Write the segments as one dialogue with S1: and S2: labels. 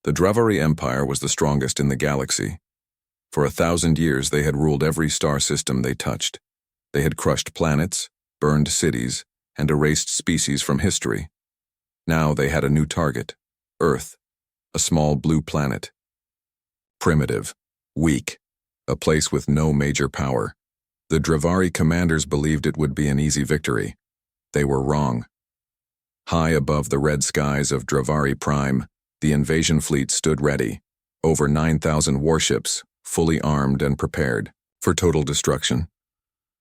S1: The Dravari Empire was the strongest in the galaxy. For 1,000 years they had ruled every star system they touched. They had crushed planets, burned cities, and erased species from history. Now they had a new target, Earth, a small blue planet. Primitive, weak, a place with no major power. The Dravari commanders believed it would be an easy victory. They were wrong. High above the red skies of Dravari Prime, the invasion fleet stood ready, over 9,000 warships, fully armed and prepared for total destruction.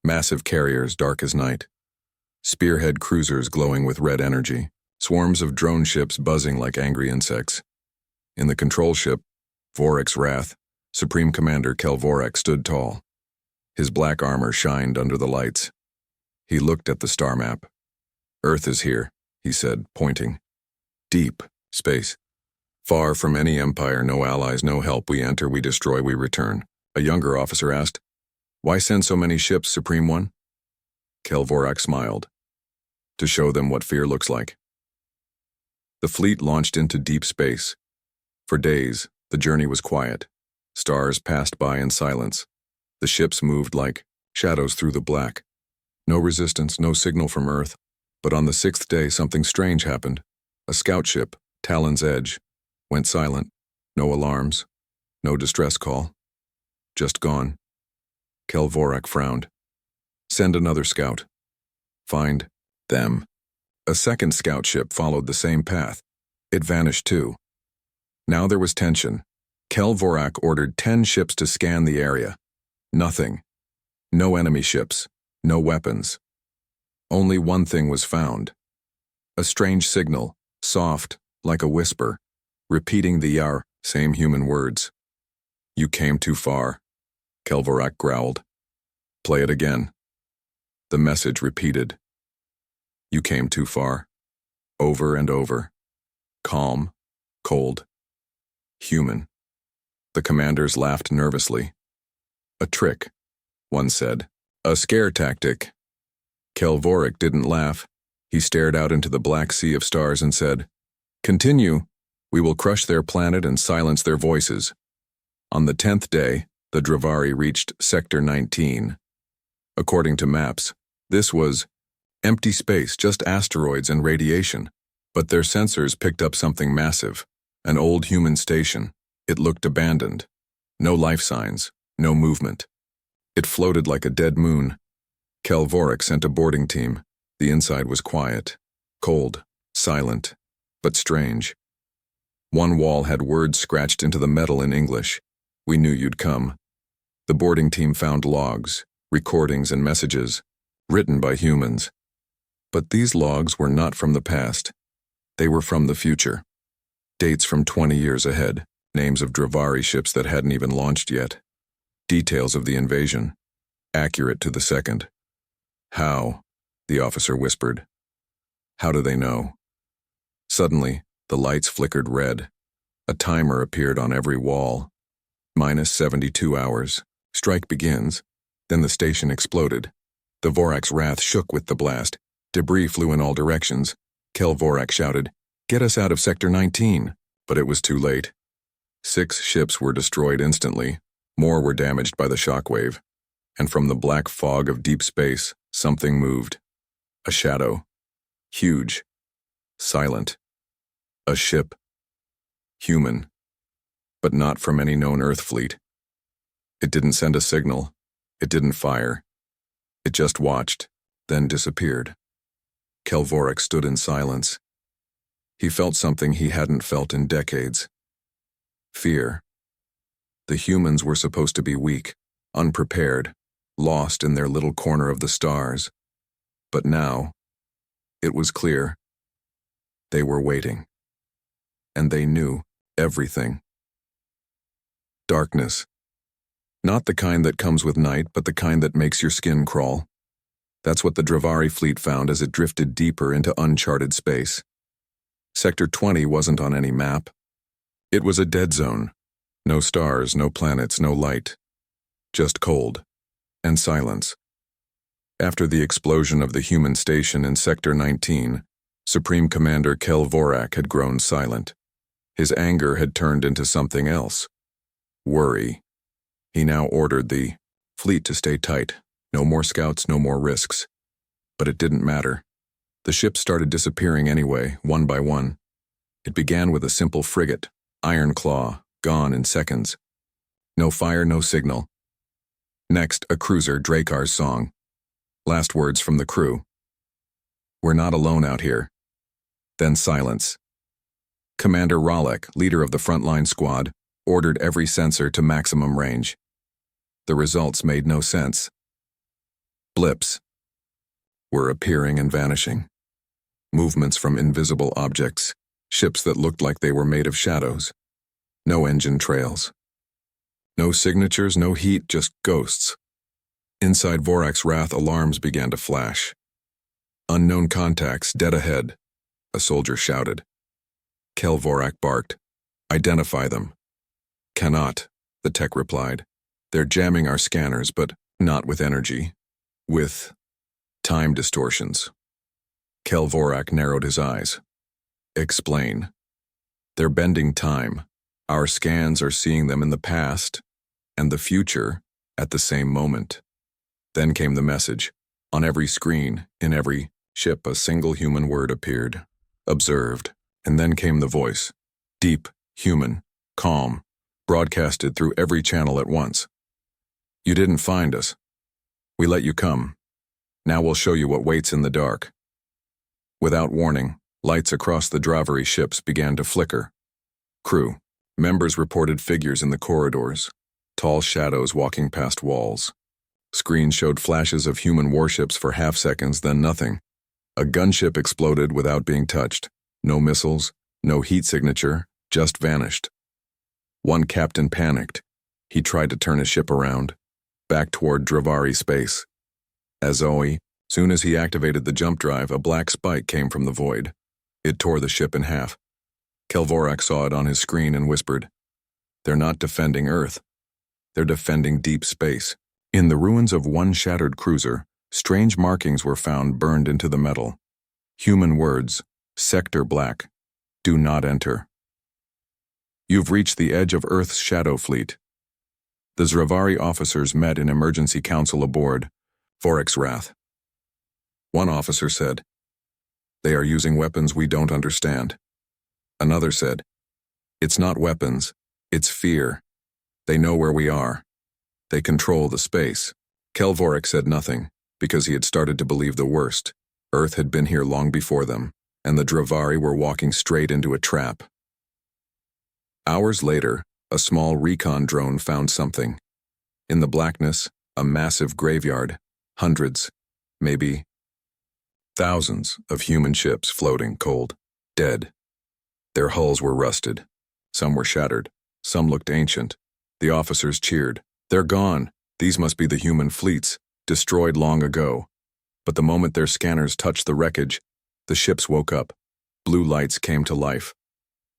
S1: Massive carriers dark as night. Spearhead cruisers glowing with red energy. Swarms of drone ships buzzing like angry insects. In the control ship, Vorak's Wrath, Supreme Commander Kel Vorak stood tall. His black armor shined under the lights. He looked at the star map. Earth is here, he said, pointing. Deep space. Far from any empire, no allies, no help. We enter, we destroy, we return. A younger officer asked, "Why send so many ships, Supreme One?" Kel Vorak smiled. "To show them what fear looks like." The fleet launched into deep space. For days, the journey was quiet. Stars passed by in silence. The ships moved like shadows through the black. No resistance, no signal from Earth. But on the 6th day, something strange happened. A scout ship, Talon's Edge, went silent. No alarms, no distress call. Just gone. Kel Vorak frowned. "Send another scout. Find them." A second scout ship followed the same path. It vanished too. Now there was tension. Kel Vorak ordered 10 ships to scan the area. Nothing. No enemy ships. No weapons. Only one thing was found. A strange signal, soft, like a whisper, repeating the same human words. "You came too far," Kel Vorak growled. "Play it again." The message repeated. "You came too far." Over and over. Calm, cold, human. The commanders laughed nervously. "A trick," one said. "A scare tactic." Kel Vorak didn't laugh. He stared out into the black sea of stars and said, "Continue. We will crush their planet and silence their voices." On the 10th day, the Dravari reached Sector 19. According to maps, this was empty space, just asteroids and radiation. But their sensors picked up something massive, an old human station. It looked abandoned. No life signs, no movement. It floated like a dead moon. Kel Vorak sent a boarding team. The inside was quiet, cold, silent, but strange. One wall had words scratched into the metal in English. "We knew you'd come." The boarding team found logs, recordings and messages, written by humans. But these logs were not from the past. They were from the future. Dates from 20 years ahead, names of Dravari ships that hadn't even launched yet. Details of the invasion, accurate to the second. "How?" the officer whispered. "How do they know?" Suddenly, the lights flickered red. A timer appeared on every wall. -72 hours. Strike begins. Then the station exploded. The Vorak's Wrath shook with the blast. Debris flew in all directions. Kel Vorak shouted, "Get us out of Sector 19." But it was too late. 6 ships were destroyed instantly. More were damaged by the shockwave. And from the black fog of deep space, something moved. A shadow. Huge. Silent. A ship. Human. But not from any known Earth fleet. It didn't send a signal. It didn't fire. It just watched, then disappeared. Kel Vorak stood in silence. He felt something he hadn't felt in decades. Fear. The humans were supposed to be weak, unprepared, lost in their little corner of the stars. But now, it was clear. They were waiting. And they knew everything. Darkness. Not the kind that comes with night, but the kind that makes your skin crawl. That's what the Dravari fleet found as it drifted deeper into uncharted space. Sector 20 wasn't on any map. It was a dead zone. No stars, no planets, no light. Just cold. And silence. After the explosion of the human station in Sector 19, Supreme Commander Kel Vorak had grown silent. His anger had turned into something else. Worry. He now ordered the fleet to stay tight. No more scouts, no more risks. But it didn't matter. The ships started disappearing anyway, one by one. It began with a simple frigate, Iron Claw, gone in seconds. No fire, no signal. Next, a cruiser, Drakar's song. Last words from the crew. We're not alone out here. Then silence. Commander Rolek, leader of the frontline squad, ordered every sensor to maximum range. The results made no sense. Blips were appearing and vanishing. Movements from invisible objects, ships that looked like they were made of shadows. No engine trails. No signatures, no heat, just ghosts. Inside Vorak's Wrath, alarms began to flash. Unknown contacts, dead ahead, a soldier shouted. Kel Vorak barked. Identify them. Cannot, the tech replied. They're jamming our scanners, but not with energy. With time distortions. Kel Vorak narrowed his eyes. Explain. They're bending time. Our scans are seeing them in the past and the future at the same moment. Then came the message. On every screen, in every ship, a single human word appeared. Observed. And then came the voice. Deep, human, calm, broadcasted through every channel at once. You didn't find us. We let you come. Now we'll show you what waits in the dark. Without warning, lights across the Dravari ships began to flicker. Crew. Members reported figures in the corridors, tall shadows walking past walls. Screens showed flashes of human warships for half seconds, then nothing. A gunship exploded without being touched. No missiles, no heat signature, just vanished. One captain panicked. He tried to turn his ship around, back toward Dravari space. Soon as he activated the jump drive, a black spike came from the void. It tore the ship in half. Kel Vorak saw it on his screen and whispered, They're not defending Earth. They're defending deep space. In the ruins of one shattered cruiser, strange markings were found burned into the metal. Human words, Sector Black, do not enter. You've reached the edge of Earth's shadow fleet. The Dravari officers met in emergency council aboard Vorak's Wrath. One officer said, They are using weapons we don't understand. Another said, It's not weapons, it's fear. They know where we are. They control the space. Kel Vorak said nothing, because he had started to believe the worst. Earth had been here long before them, and the Dravari were walking straight into a trap. Hours later, a small recon drone found something. In the blackness, a massive graveyard, hundreds, maybe thousands of human ships floating cold, dead. Their hulls were rusted. Some were shattered. Some looked ancient. The officers cheered. They're gone. These must be the human fleets, destroyed long ago. But the moment their scanners touched the wreckage, the ships woke up. Blue lights came to life.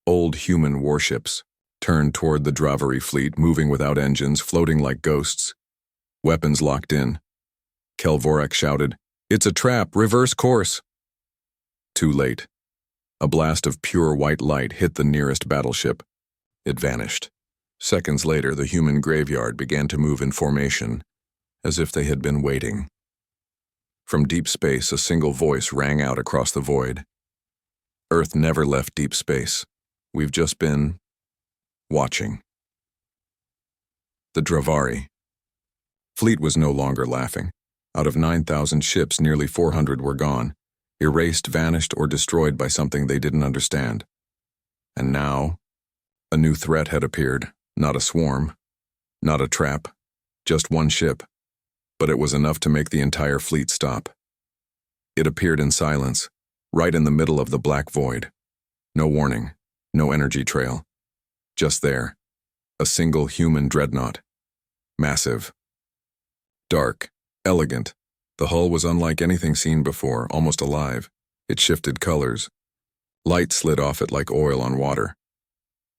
S1: Old human warships turned toward the Dravari fleet, moving without engines, floating like ghosts. Weapons locked in. Kel Vorak shouted, It's a trap! Reverse course! Too late. A blast of pure white light hit the nearest battleship. It vanished. Seconds later, the human graveyard began to move in formation, as if they had been waiting. From deep space, a single voice rang out across the void. Earth never left deep space. We've just been watching. The Dravari fleet was no longer laughing. Out of 9,000 ships, nearly 400 were gone, erased, vanished, or destroyed by something they didn't understand. And now, a new threat had appeared. Not a swarm, not a trap, just one ship. But it was enough to make the entire fleet stop. It appeared in silence, right in the middle of the black void. No warning, no energy trail. Just there, a single human dreadnought. Massive. Dark, elegant. The hull was unlike anything seen before, almost alive. It shifted colors. Light slid off it like oil on water.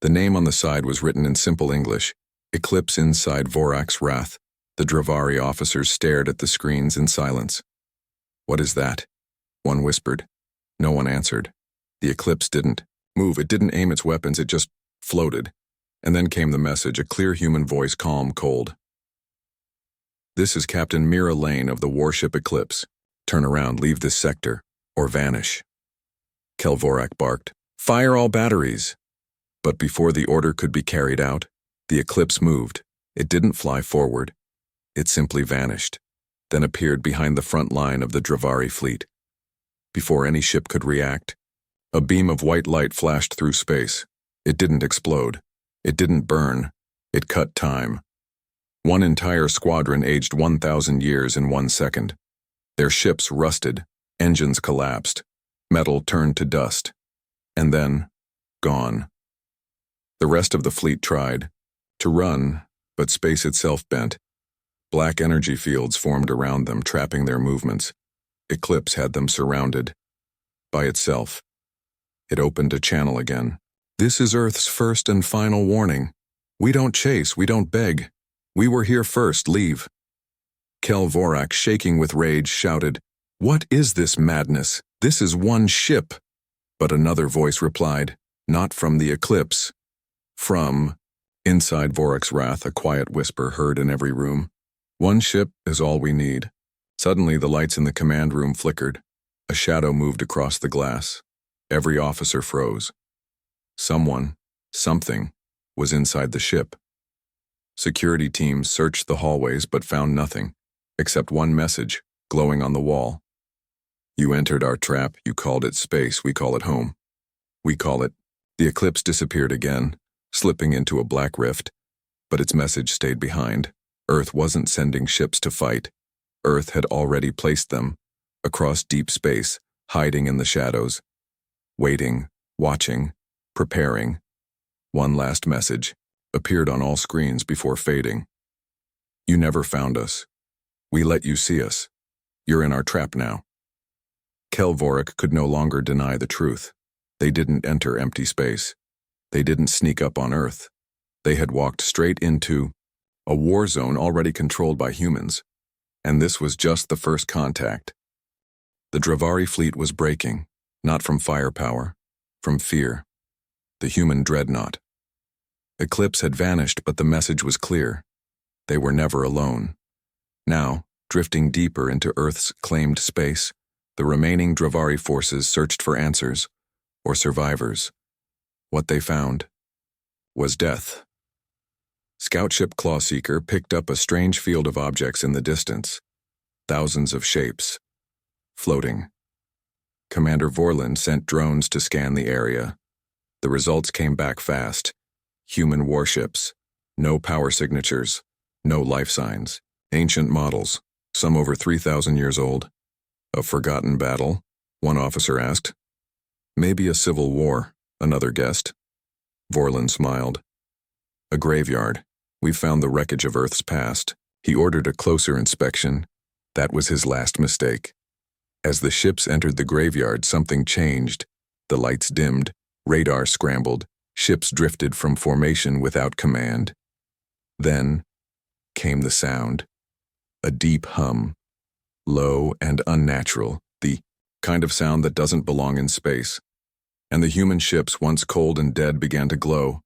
S1: The name on the side was written in simple English, Eclipse inside Vorak's Wrath. The Dravari officers stared at the screens in silence. What is that? One whispered. No one answered. The Eclipse didn't. move. It didn't aim its weapons, it just floated. And then came the message, a clear human voice, calm, cold. "This is Captain Mira Lane of the warship Eclipse. Turn around, leave this sector, or vanish." Kelvorak barked, "Fire all batteries!" But before the order could be carried out, the Eclipse moved. It didn't fly forward. It simply vanished, then appeared behind the front line of the Dravari fleet. Before any ship could react, a beam of white light flashed through space. It didn't explode. It didn't burn. It cut time. One entire squadron aged 1,000 years in 1 second. Their ships rusted, engines collapsed, metal turned to dust, and then, gone. The rest of the fleet tried to run, but space itself bent. Black energy fields formed around them, trapping their movements. Eclipse had them surrounded. By itself. It opened a channel again. "This is Earth's first and final warning. We don't chase, we don't beg. We were here first, leave." Kelvorak, shaking with rage, shouted, "What is this madness? This is one ship." But another voice replied, "Not from the Eclipse. From..." Inside Vorak's wrath, a quiet whisper heard in every room. "One ship is all we need." Suddenly, the lights in the command room flickered. A shadow moved across the glass. Every officer froze. Someone, something, was inside the ship. Security teams searched the hallways but found nothing, except one message, glowing on the wall. "You entered our trap, you called it space, we call it home. We call it..." The Eclipse disappeared again, slipping into a black rift, but its message stayed behind. Earth wasn't sending ships to fight. Earth had already placed them, across deep space, hiding in the shadows, waiting, watching, preparing. One last message appeared on all screens before fading. "You never found us. We let you see us. You're in our trap now." Kelvorak could no longer deny the truth. They didn't enter empty space. They didn't sneak up on Earth. They had walked straight into a war zone already controlled by humans. And this was just the first contact. The Dravari fleet was breaking, not from firepower, from fear. The human dreadnought. Eclipse had vanished, but the message was clear. They were never alone. Now, drifting deeper into Earth's claimed space, the remaining Dravari forces searched for answers, or survivors. What they found was death. Scoutship Clawseeker picked up a strange field of objects in the distance. Thousands of shapes. Floating. Commander Vorlin sent drones to scan the area. The results came back fast. Human warships. No power signatures. No life signs. Ancient models, some over 3,000 years old. "A forgotten battle?" one officer asked. "Maybe a civil war," another guessed. Vorlin smiled. "A graveyard. We've found the wreckage of Earth's past." He ordered a closer inspection. That was his last mistake. As the ships entered the graveyard, something changed. The lights dimmed, radar scrambled, ships drifted from formation without command. Then came the sound. A deep hum. Low and unnatural, the kind of sound that doesn't belong in space. And the human ships, once cold and dead, began to glow.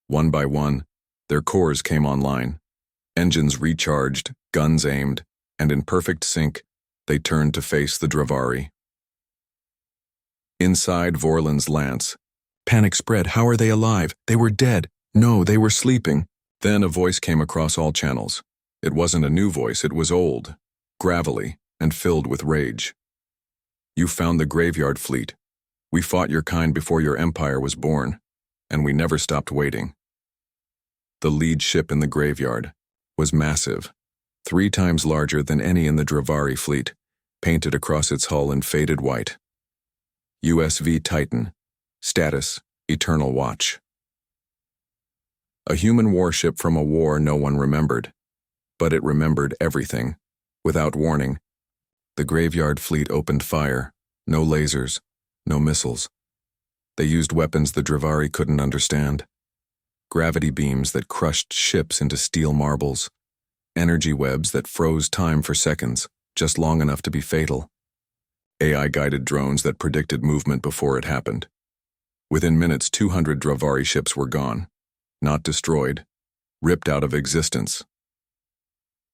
S1: One by one, their cores came online. Engines recharged, guns aimed, and in perfect sync, they turned to face the Dravari. Inside Vorlin's lance, panic spread. How are they alive? They were dead. No, they were sleeping. Then a voice came across all channels. It wasn't a new voice, it was old, gravelly, and filled with rage. "You found the graveyard fleet. We fought your kind before your empire was born, and we never stopped waiting." The lead ship in the graveyard was massive, 3 times larger than any in the Dravari fleet, painted across its hull in faded white. USV Titan. Status: Eternal Watch. A human warship from a war no one remembered. But it remembered everything. Without warning, the graveyard fleet opened fire. No lasers, no missiles. They used weapons the Dravari couldn't understand. Gravity beams that crushed ships into steel marbles. Energy webs that froze time for seconds, just long enough to be fatal. AI-guided drones that predicted movement before it happened. Within minutes, 200 Dravari ships were gone. Not destroyed, ripped out of existence.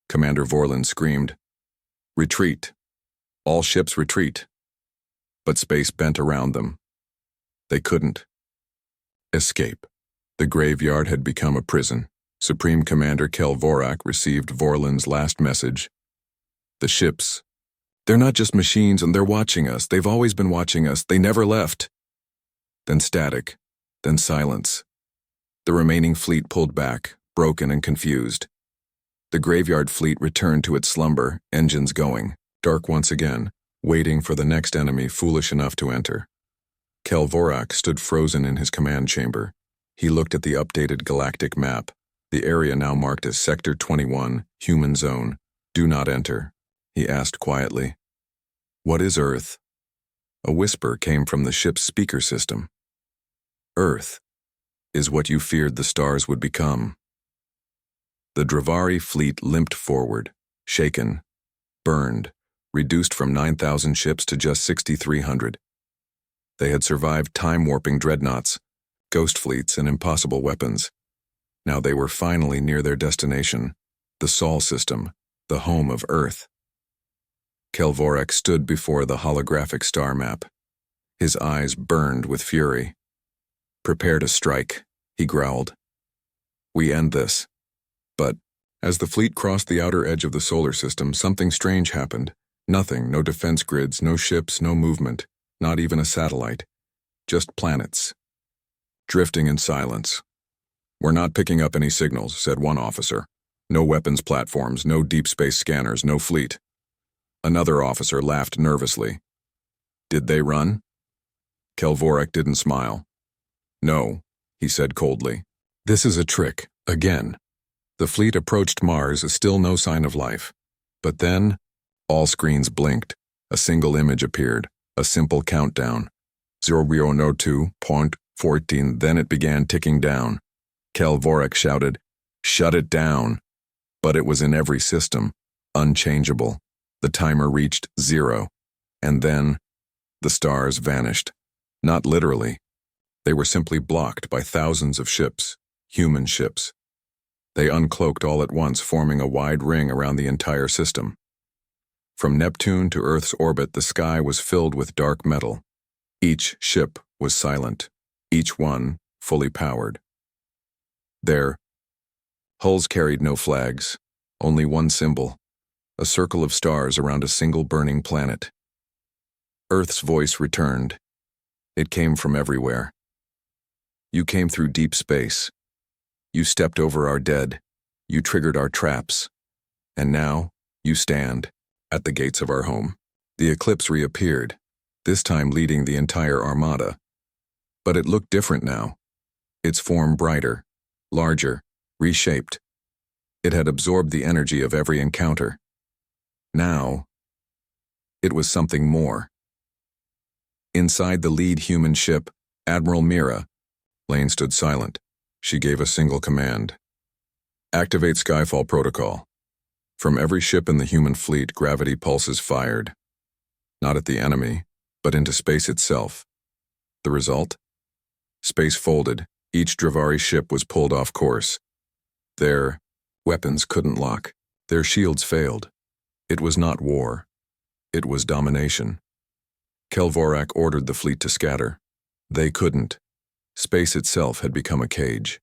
S1: Commander Vorlin screamed, "Retreat! All ships retreat!" But space bent around them. They couldn't escape. The graveyard had become a prison. Supreme Commander Kelvorak received Vorlin's last message. "The ships, they're not just machines and they're watching us. They've always been watching us. They never left." Then static, then silence. The remaining fleet pulled back, broken and confused. The graveyard fleet returned to its slumber, engines going, dark once again, waiting for the next enemy foolish enough to enter. Kelvorak stood frozen in his command chamber. He looked at the updated galactic map, the area now marked as Sector 21, Human Zone. "Do not enter," he asked quietly. "What is Earth?" A whisper came from the ship's speaker system. "Earth is what you feared the stars would become." The Dravari fleet limped forward, shaken, burned, reduced from 9,000 ships to just 6,300. They had survived time-warping dreadnoughts, ghost fleets, and impossible weapons. Now they were finally near their destination, the Sol system, the home of Earth. Kelvorak stood before the holographic star map. His eyes burned with fury. "Prepare to strike," he growled. "We end this." But as the fleet crossed the outer edge of the solar system, something strange happened. Nothing, no defense grids, no ships, no movement, not even a satellite. Just planets, drifting in silence. "We're not picking up any signals," said one officer. "No weapons platforms, no deep space scanners, no fleet." Another officer laughed nervously. "Did they run?" Kelvorak didn't smile. "No," he said coldly. "This is a trick, again." The fleet approached Mars, still no sign of life. But then, all screens blinked. A single image appeared, a simple countdown. 0002.14, then it began ticking down. Kelvorak shouted, "Shut it down!" But it was in every system, unchangeable. The timer reached 0. And then, the stars vanished. Not literally. They were simply blocked by thousands of ships, human ships. They uncloaked all at once, forming a wide ring around the entire system. From Neptune to Earth's orbit, the sky was filled with dark metal. Each ship was silent, each one fully powered. Their hulls carried no flags, only one symbol, a circle of stars around a single burning planet. Earth's voice returned. It came from everywhere. "You came through deep space. You stepped over our dead. You triggered our traps. And now, you stand at the gates of our home." The Eclipse reappeared, this time leading the entire armada. But it looked different now. Its form brighter, larger, reshaped. It had absorbed the energy of every encounter. Now, it was something more. Inside the lead human ship, Admiral Mira, Lane stood silent. She gave a single command. "Activate Skyfall Protocol." From every ship in the human fleet, gravity pulses fired. Not at the enemy, but into space itself. The result? Space folded. Each Dravari ship was pulled off course. Their weapons couldn't lock. Their shields failed. It was not war. It was domination. Kelvorak ordered the fleet to scatter. They couldn't. Space itself had become a cage.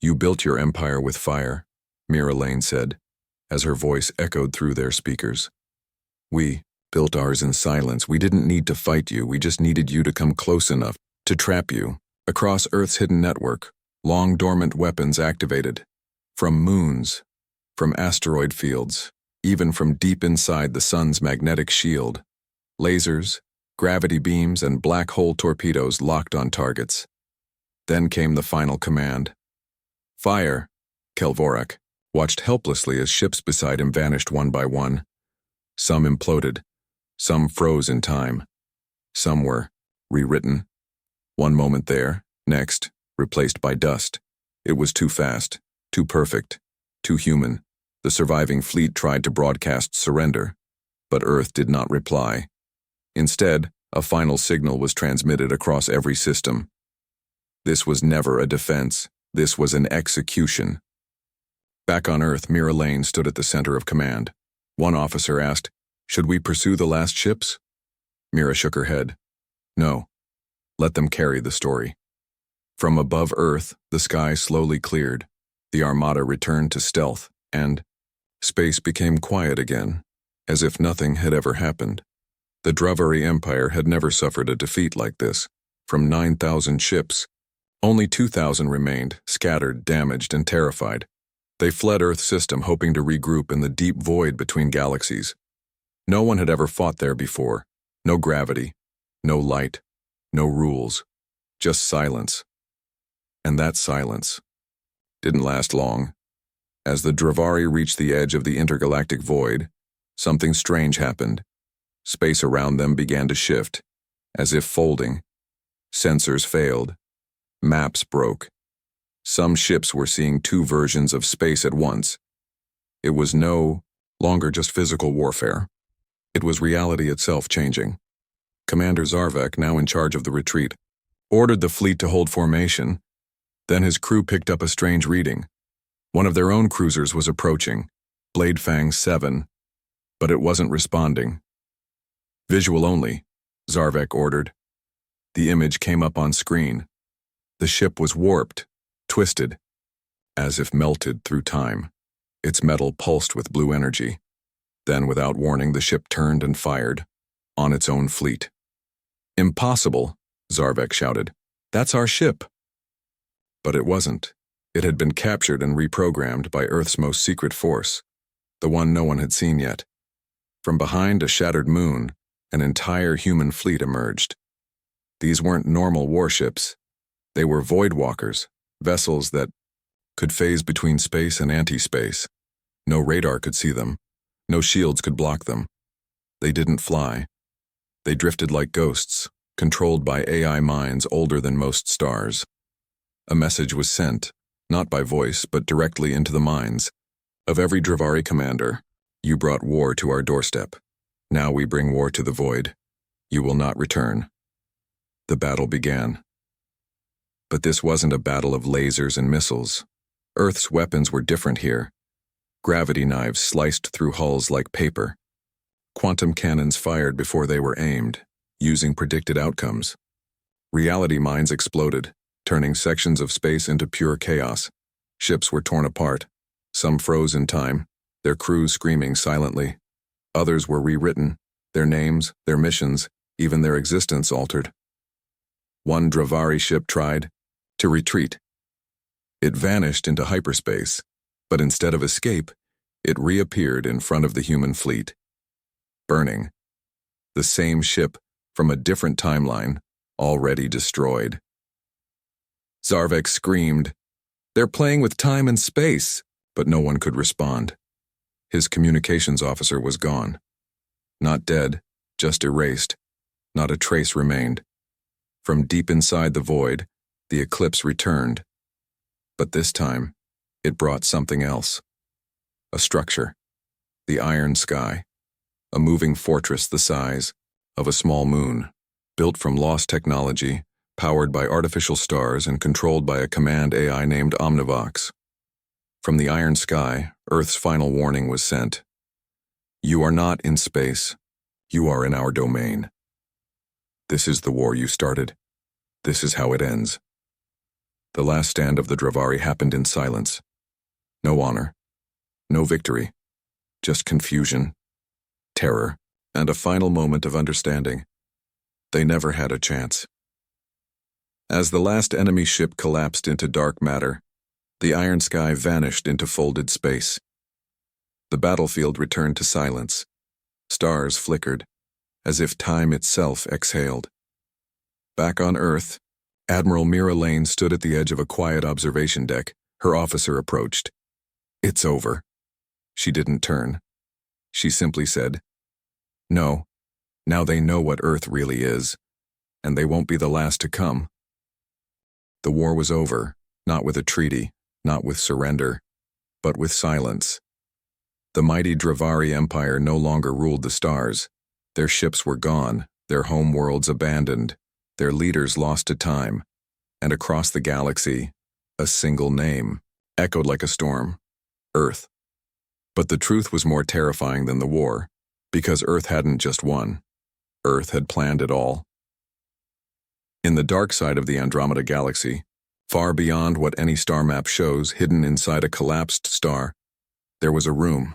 S1: "You built your empire with fire," Mira Lane said, as her voice echoed through their speakers. "We built ours in silence. We didn't need to fight you. We just needed you to come close enough to trap you. Across Earth's hidden network, long dormant weapons activated. From moons, from asteroid fields, even from deep inside the sun's magnetic shield. Lasers, gravity beams, and black hole torpedoes locked on targets. Then came the final command. "Fire!" Kelvorak watched helplessly as ships beside him vanished one by one. Some imploded. Some froze in time. Some were rewritten. One moment there, next, replaced by dust. It was too fast, too perfect, too human. The surviving fleet tried to broadcast surrender, but Earth did not reply. Instead, A final signal was transmitted across every system. This was never a defense. This was an execution. Back on Earth, Mira Lane stood at the center of command. One officer asked, "Should we pursue the last ships?" Mira shook her head. "No. Let them carry the story." From above Earth, the sky slowly cleared. The armada returned to stealth, and space became quiet again, as if nothing had ever happened. The Dravari Empire had never suffered a defeat like this. From 9,000 ships, only 2,000 remained, scattered, damaged, and terrified. They fled Earth's system, hoping to regroup in the deep void between galaxies. No one had ever fought there before. No gravity, no light, no rules, just silence. And that silence didn't last long. As the Dravari reached the edge of the intergalactic void, something strange happened. Space around them began to shift, as if folding. Sensors failed. Maps broke. Some ships were seeing two versions of space at once. It was no longer just physical warfare. It was reality itself changing. Commander Zarvek, now in charge of the retreat, ordered the fleet to hold formation. Then his crew picked up a strange reading. One of their own cruisers was approaching, Bladefang 7, but it wasn't responding. "Visual only," Zarvek ordered. The image came up on screen. The ship was warped, twisted, as if melted through time. Its metal pulsed with blue energy. Then, without warning, the ship turned and fired on its own fleet. "Impossible," Zarvek shouted. "That's our ship." But it wasn't. It had been captured and reprogrammed by Earth's most secret force, the one no one had seen yet. From behind a shattered moon, an entire human fleet emerged. These weren't normal warships. They were voidwalkers, vessels that could phase between space and anti-space. No radar could see them. No shields could block them. They didn't fly. They drifted like ghosts, controlled by AI minds older than most stars. A message was sent, not by voice, but directly into the minds of every Dravari commander. "You brought war to our doorstep. Now we bring war to the void. You will not return." The battle began. But this wasn't a battle of lasers and missiles. Earth's weapons were different here. Gravity knives sliced through hulls like paper. Quantum cannons fired before they were aimed, using predicted outcomes. Reality mines exploded, turning sections of space into pure chaos. Ships were torn apart. Some froze in time, their crews screaming silently. Others were rewritten, their names, their missions, even their existence altered. One Dravari ship tried to retreat. It vanished into hyperspace, but instead of escape, it reappeared in front of the human fleet. Burning. The same ship from a different timeline, already destroyed. Zarvek screamed, "They're playing with time and space," but no one could respond. His communications officer was gone. Not dead, just erased. Not a trace remained. From deep inside the void, the Eclipse returned. But this time, it brought something else. A structure. The iron sky. A moving fortress the size of a small moon, built from lost technology, powered by artificial stars and controlled by a command AI named Omnivox. From the iron sky, Earth's final warning was sent. "You are not in space. You are in our domain. This is the war you started. This is how it ends." The last stand of the Dravari happened in silence. No honor. No victory. Just confusion, terror, and a final moment of understanding. They never had a chance. As the last enemy ship collapsed into dark matter, the iron sky vanished into folded space. The battlefield returned to silence. Stars flickered, as if time itself exhaled. Back on Earth, Admiral Mira Lane stood at the edge of a quiet observation deck. Her officer approached. "It's over." She didn't turn. She simply said, "No, now they know what Earth really is, and they won't be the last to come." The war was over, not with a treaty, not with surrender, but with silence. The mighty Dravari Empire no longer ruled the stars. Their ships were gone, their homeworlds abandoned, their leaders lost to time, and across the galaxy, a single name echoed like a storm: Earth. But the truth was more terrifying than the war, because Earth hadn't just won. Earth had planned it all. In the dark side of the Andromeda Galaxy, far beyond what any star map shows, hidden inside a collapsed star, there was a room.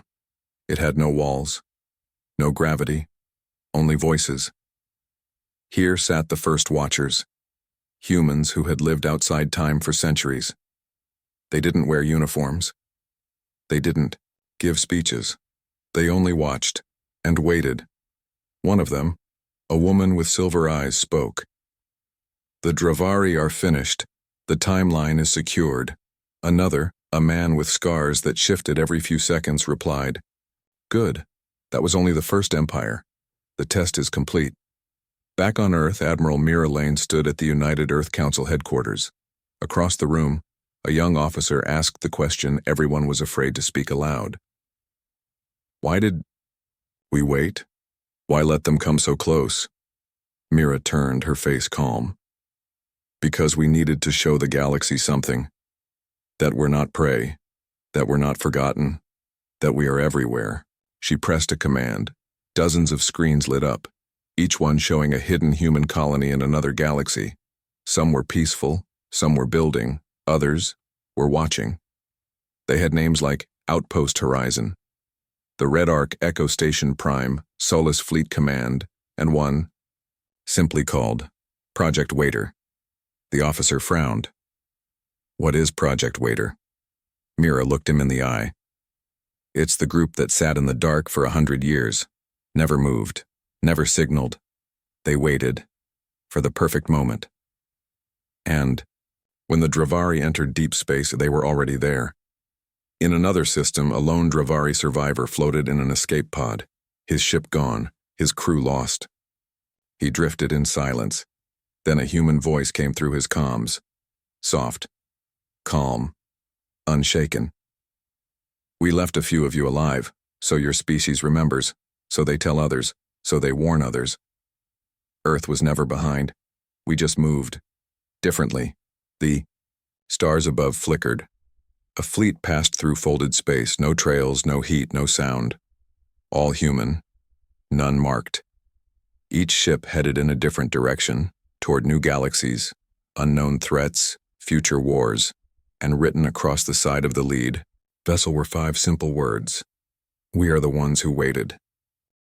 S1: It had no walls, no gravity, only voices. Here sat the first Watchers, humans who had lived outside time for centuries. They didn't wear uniforms. They didn't give speeches. They only watched and waited. One of them, a woman with silver eyes, spoke. "The Dravari are finished. The timeline is secured." Another, a man with scars that shifted every few seconds, replied, "Good. That was only the first empire. The test is complete." Back on Earth, Admiral Mira Lane stood at the United Earth Council headquarters. Across the room, a young officer asked the question everyone was afraid to speak aloud. "Why did we wait? Why let them come so close?" Mira turned, her face calm. "Because we needed to show the galaxy something. That we're not prey. That we're not forgotten. That we are everywhere." She pressed a command. Dozens of screens lit up, each one showing a hidden human colony in another galaxy. Some were peaceful, some were building, others were watching. They had names like Outpost Horizon, the Red Arc Echo Station Prime, Solus Fleet Command, and one, simply called Project Waiter. The officer frowned. "What is Project Waiter?" Mira looked him in the eye. "It's the group that sat in the dark for 100 years, never moved, never signaled. They waited for the perfect moment. And when the Dravari entered deep space, they were already there. In another system, a lone Dravari survivor floated in an escape pod, his ship gone, his crew lost. He drifted in silence. Then a human voice came through his comms. Soft, calm, unshaken. "We left a few of you alive, so your species remembers, so they tell others, so they warn others. Earth was never behind. We just moved. Differently." The stars above flickered. A fleet passed through folded space, no trails, no heat, no sound. All human, none marked. Each ship headed in a different direction, toward new galaxies, unknown threats, future wars, and written across the side of the lead vessel were 5 simple words: "We are the ones who waited."